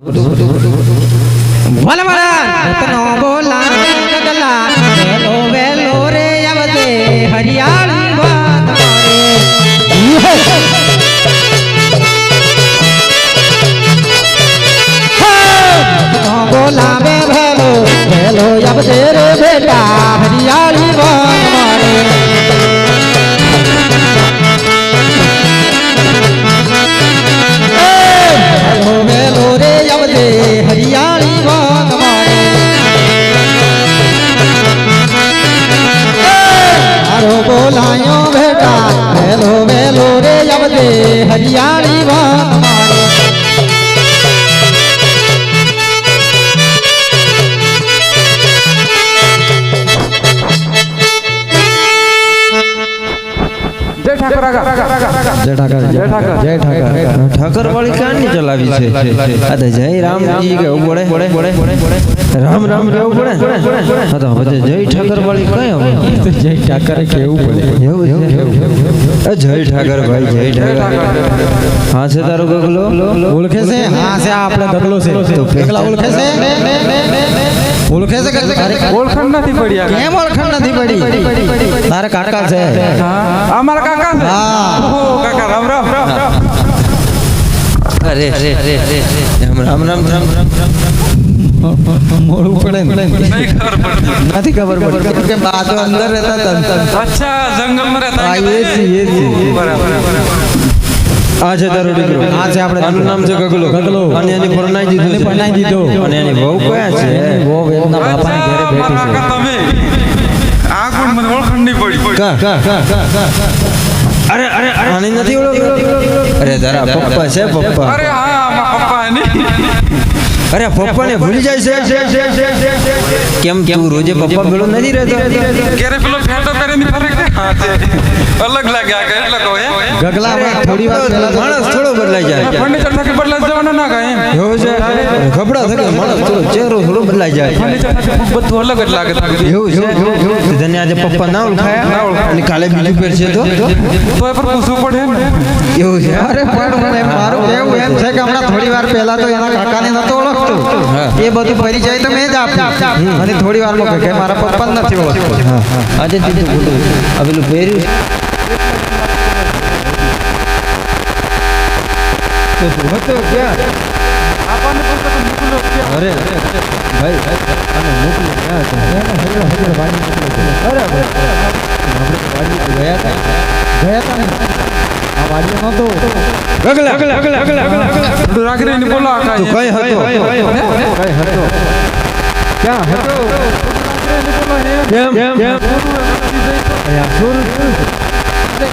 ભલા ભલા બોલા ગગલા વેલો વેલો રે આવજે હરિયાળી વાત મારે બોલાવે વેલો વેલો આવજે રે બેટા હરિયાળી વાત મારે હરિયાળી વાત મારે મારો બોલાયો બેટા વેલો વેલો રે આવજે હરિયાળી વાત મારે ઠાકર વાળી કાની ચલાવી છે આ તો જય રામજી કે બોલે રામ રામ કેવું પડે હા તો પછી જય ઠાકર વાળી કઈ હવે જય ઠાકર કેવું પડે એવું જય ઠાકર ભાઈ જય ઠાકર હા છે તારો ગગલો ઓળખે છે હા છે આપણે ગગલો છે ગગલા ઓળખે છે ઓળખે છે ઓળખણ નથી પડી કેમ ઓળખણ નથી પડી તારા કાકા છે અમારા કાકા છે હા ઓહો કાકા રામ રામ અરે રામ રામ મોડું પડે નહીં ખબર પડતી નથી ખબર પડતી કે બાજુ અંદર રહેતા તંતન અચ્છા જંગલ માં રહેતા હા એ છે બરાબર આ છે તારો દીકરો આ છે આપણે આનું નામ છે ગગલો અને એની પરણાઈ દીધો અને એની વહુ કયા છે બહુ વેદના બાપાને ઘરે બેઠી છે કાકા તમે આ કોણ મને ઓળખણ નહીં પડી અરે આની નથી ઓળખતો અરે તારા પપ્પા છે પપ્પા અરે હા મારા પપ્પા એની અરે પપ્પાને ભૂલી જાય છે કેમ તું રોજે પપ્પા ભેળો નથી રહેતો ક્યારે પેલો ફેટો કરીને ફરે કે હા છે અલગ લાગે આ એટલે કહો હે ગગલા થોડી વાર પહેલા માણસ થોડો બદલાઈ જાય ફર્નિચર થકી બદલાઈ જવાનો ના કાય એમ એવું છે કપડા થકી માણસ થોડો ચહેરો થોડો બદલાઈ જાય ફર્નિચર થકી બધું અલગ જ લાગે એવું છે તને આજે પપ્પા ના ઓળખાયા અને કાલે બીજું પેર છે તો તો એ પર પૂછવું પડે ને એવું છે અરે પણ મારું કેવું એમ છે કે હમણાં થોડી વાર પહેલા તો એના કાકાને નતો ઓળખતો એ બધું પરિચય તો મેં જ આપ્યું અને થોડી વાર માં કે મારા પપ્પા નથી ઓળખતો આજે તીધું ખોટું આ પેલું પહેર્યું હતો ક્યાં આપણને પણ તો મોકલો અરે ભાઈ અને મોકલું ક્યાં છે અરે ગયા હતા આ વાડીઓ નતો ગગલા રાખીને બોલો આખા તું કઈ હતો ક્યાં હતો કેમ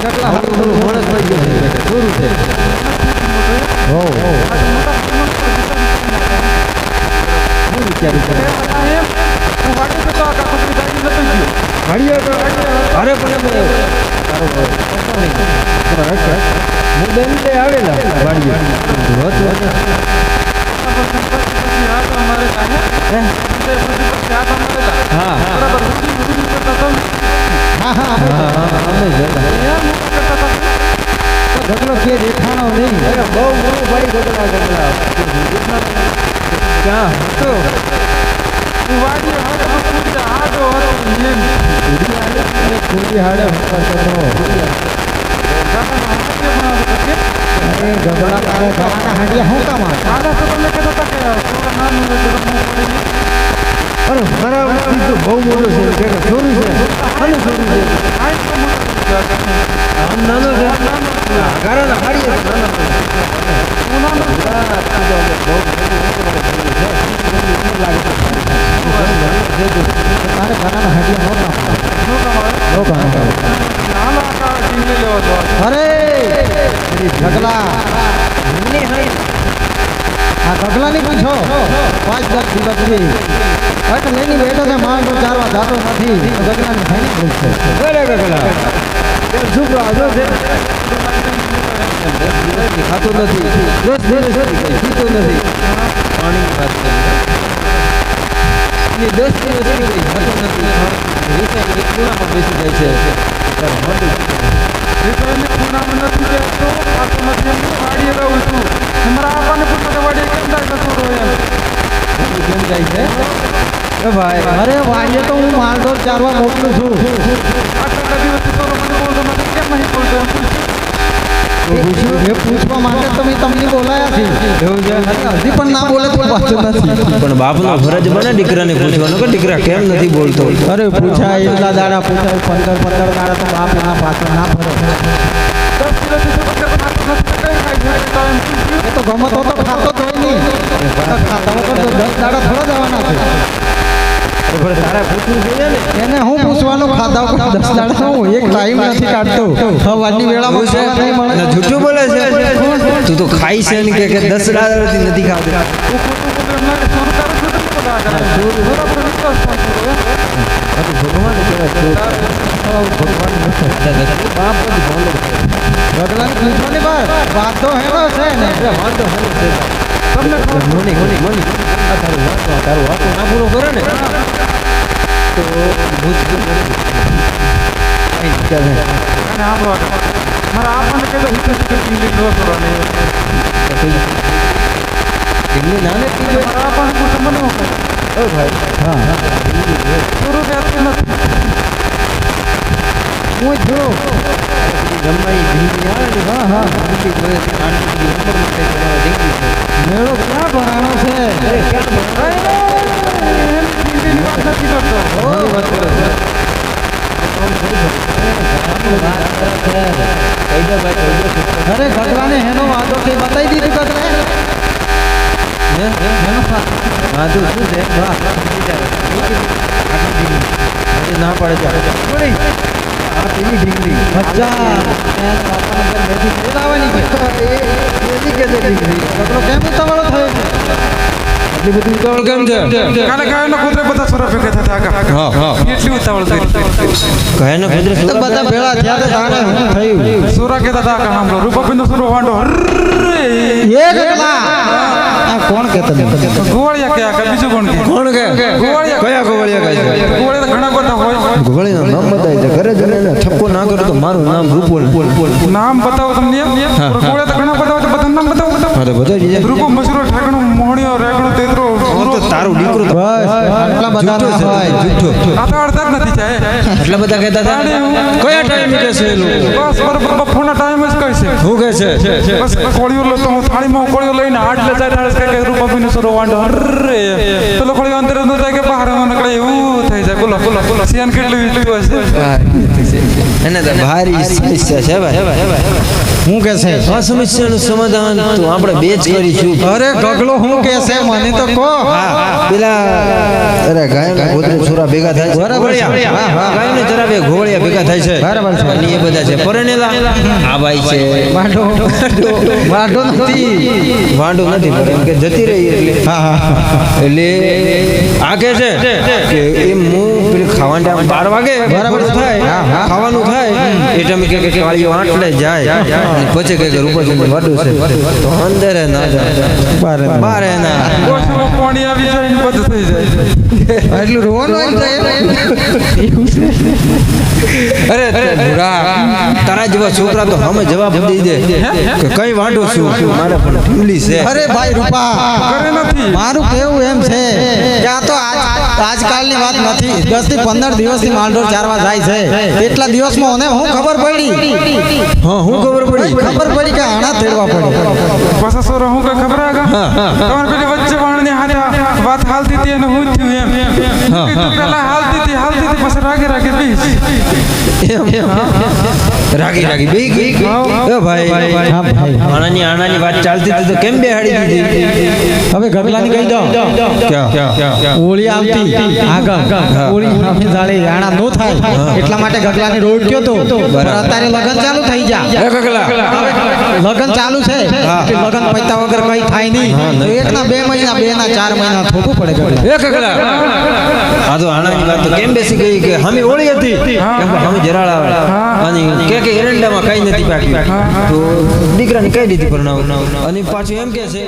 ગગલા હતું માણસ ભાઈ ગયો પૂરું છે હો હું વિચારું છું અરે પણ હું બેન આવેલા વાડીઓ હા ગગલો કે દેખાણો નહીં બહુ મોટું ભાઈ ગગલા ક્યાં હતો કુડી હાડે ગગલા તારે ગાવાના હાંડિયા હું કામ આવે અરે મારા બીજું બહુ મોટું છે કે ચોરી છે અને ચોરી છે આમ નાનો છે ગારાના હાડીએ તારે ગાવાના હાંડિયા અરે ગગલા આ ગગલાની પૂછો 5 લાખ દિવસની અટ લઈને બેઠો છે માણસો ચાલવા જાતો નથી ગગલાની ખાઈ પૂછશે અરે ગગલા છોકરો આજો છે ખાતો નથી પીતો નથી પાણી વાત કરી 10 દિવસ ખાતો નથી ખૂણામાં બેસી જાય છે એને ખૂણામાં નથી બેસતો, ખાતો નથી, એમ વાડીએ રહું છું. મારા આપાને પૂછો કે વાડીએ કેમ જાય કચોરો એમ. કેમ જાય છે એ ભાઈ? અરે વાડીએ તો હું માલઢોર ચારવા મોકલું છું. આટલા દિવસથી ચોરો મને બોલતો નથી, કેમ નહીં બોલતો એમ પૂછ્યું. એ પૂછવા માટે તો મેં તમને બોલાયા છે. એવું છે? હજી પણ ના બોલે તો પાછો નથી. પણ બાપનો ફરજ બને દીકરાને પૂછવાનો કે દીકરા કેમ નથી બોલતો. અરે પૂછાય એટલા દાડા પૂછાય 15 દાડા તો બાપ ના પાછળ ના ફરે. 10 કિલોથી તો વગર ખાતો નથી, તો કઈ ખાય છે? તો એમ પૂછ્યું. એ તો ગમતો તો ખાતો જ હોય નહીં. ખાતા વગર તો 10 દાડા થોડા જવાના છે. તો પણ તારે પૂછવું જોઈએ ને. એને હું પૂછવાનું ખાધા વગર 10 દાડા હું એક ટાઈમ નથી કાઢતો. સવારની વેળામાં ખાવા નહીં મળે. ના, જૂઠું બોલે છે. તું તો ખાઈ છે ને કે 10 દાડાથી નથી ખાતો. હું ખોટું બોલું એમ લાગે, ચોરું તારું શું નથી બોલા કરે. બરાબર વિશ્વાસ પણ કરો એમ. ભગવાન પૂછવાની વાત તો હેલો છે ને. તમને ખબર મોની આ તારું વાતો ના પૂરો કરે ને તો ભૂત અને આપણો આગળ. મારા આપાને કહેતો હિતે હિતે ન કરવાની. નાને મારા આપાને પૂછો મને હું કહું. ઓ ભાઈ ચોરું પહેરતું નથી. હું જો જમવાની ભીંડી આવે ને હા ભીંડી જોઈએ છે નાની ઉપર માટે બનાવવા દેખી છે. મેળો ક્યાં ભરાણો છે. એની વાત નથી કરતો. ઘણી વાત કરે છે. અરે ગગલાને હેનો વાંધો છે બતાવી દીધું ગગલે. વાંધો શું છે? ના પડે ચાલે આ પેલી ઢીંગલી અચ્છા લાવવાની કે ગગલો કેમ ઉતાવળો થયો છે? એટલી બધી ઉતાવળ કેમ છે? કાલે ગાયના કૂતરે બધા સોરા ભેગા થતા આગળ. હા. એટલી ઉતાવળ કરી. કહેને કુદરત તો બધા ભેળા થયા તો તારે શું થયું? સોરા કહેતા હતા આગળ સાંભળો. રૂપાબેનનો સોરો વાંઢો હર્રે. એ ગગલા આ કોણ કહેતા હતા? ગોવાળિયા કે આગળ બીજું કોણ કે? કોણ કે ગોવાળિયા. કયા ગોવાળિયા કહે છે? ગોવાળિયા તો ઘણા બધા હોય. ગોવાળીનું નામ બતાવી દે. ઘરે જઈને એને ઠપકો ના કરો તો મારું નામ રૂપોલ. નામ બતાવો તમને એમ? ગોવાળિયા તો ઘણા બધા હોય તો બધાનું નામ બતાવો. હા તો બધા જ રૂપો મસૂરો ઠાકણો મોહણીયો રેગણો તેતરો તો તારું દીકરું તો બસ આટલા બધા ના હોય. જૂઠો આ તો અડધા જ નથી જાય. એટલા બધા કહેતા હતા કયા ટાઈમે કહે છે એ લોકો? બસ બરોબર બપોરના ટાઈમ જ કહે છે. શું કહે છે? બસ કોળીઓ લેતો હું થાળીમાં કોળીઓ લઈને આટલે જાય કે રૂપાબેનનો સોરો વાંઢો હર્રે. પેલો કોળીઓ અંદર અંદર જાય કે બહાર નીકળે એવું થઈ જાય. બોલો સિયાન કેટલું વીજળું હશે. એને તો ભારી સમસ્યા છે ભાઈ. હું કે છે? આ સમસ્યાનું સમાધાન તો આપણે બે જ કરીશું. અરે ગગલો હું કે છે મને તો કહો. પેલા અરે ગાયના ગોત્રે છોરા ભેગા થાય છે. બરાબર છે. ગોળિયા. હા. ગાયને ચરાવે ઘોળિયા ભેગા થાય છે. બરાબર છે. અને એ બધા છે પરણેલા. આ ભાઈ છે વાંઢો નથી. વાંઢો નથી પણ એમ કે જતી રહી એટલે એટલે આ કે છે કે એમ હું પેલી ખાવાના ટાઈમ 12 વાગે બરાબર છે. થાય હા. ખાવાનું થાય એ ટાઈમે કે કાળીઓ આટલે જાય અને પછી કે રૂપાચંદ વાડું છે તો અંદર ના જાય બારે ના ઓછું પાણી આવી જાય ને બધું થઈ જાય. એટલું રોવાનું આવી જાય. અરે ભૂરા તારા જેવા છોકરા તો અમે જવાબ દઈ દે કે કઈ વાંઢો છું મારે પણ ઢીંગલી છે. અરે ભાઈ રૂપા કરે નથી. મારું કેવું એમ છે કે આ તો આજકાલની વાત નથી. 10 થી 15 દિવસથી માલઢોર ચારવા જાય છે. એટલા દિવસમાં મને હું ખબર પડી. હા હું ખબર પડી ખબર પડી કે આણા તેડવા પડે. પાછા સોરો હું કઈ ખબર આગળ તમારે પેલી વચ્ચે વાણની હારે વાત હાલતી હતી અને હું થયું એમ કીધું પેલા હાલતી હતી પછી રાગે બીજ રાગી બે ગઈ એ ભાઈ આણાની વાત ચાલતી હતી તો કેમ બેહાડી દીધી? હવે ગગલાની કહી દો ક્યાં ઓળી આવતી આગળ ઓળી સામે જાળે આણા નો થાય એટલા માટે ગગલાની રોડ કયો તો પણ અત્યારે લગન ચાલુ થઈ જા. એ ગગલા લગન ચાલુ છે એટલે લગન પૈતા વગર કઈ થાય નહીં. તો 1 ના 2 મહિના 2 ના 4 મહિના થોડું પડે ગગલા. એ ગગલા આ તો આણાની વાત તો કેમ બેસી ગઈ કે હમે ઓળી હતી કેમ કે હમે જરાળા અને કે એરંડામાં કઈ નથી પાકી તો દીકરાને કહી દીધી પરણાવ અને પાછું એમ કે છે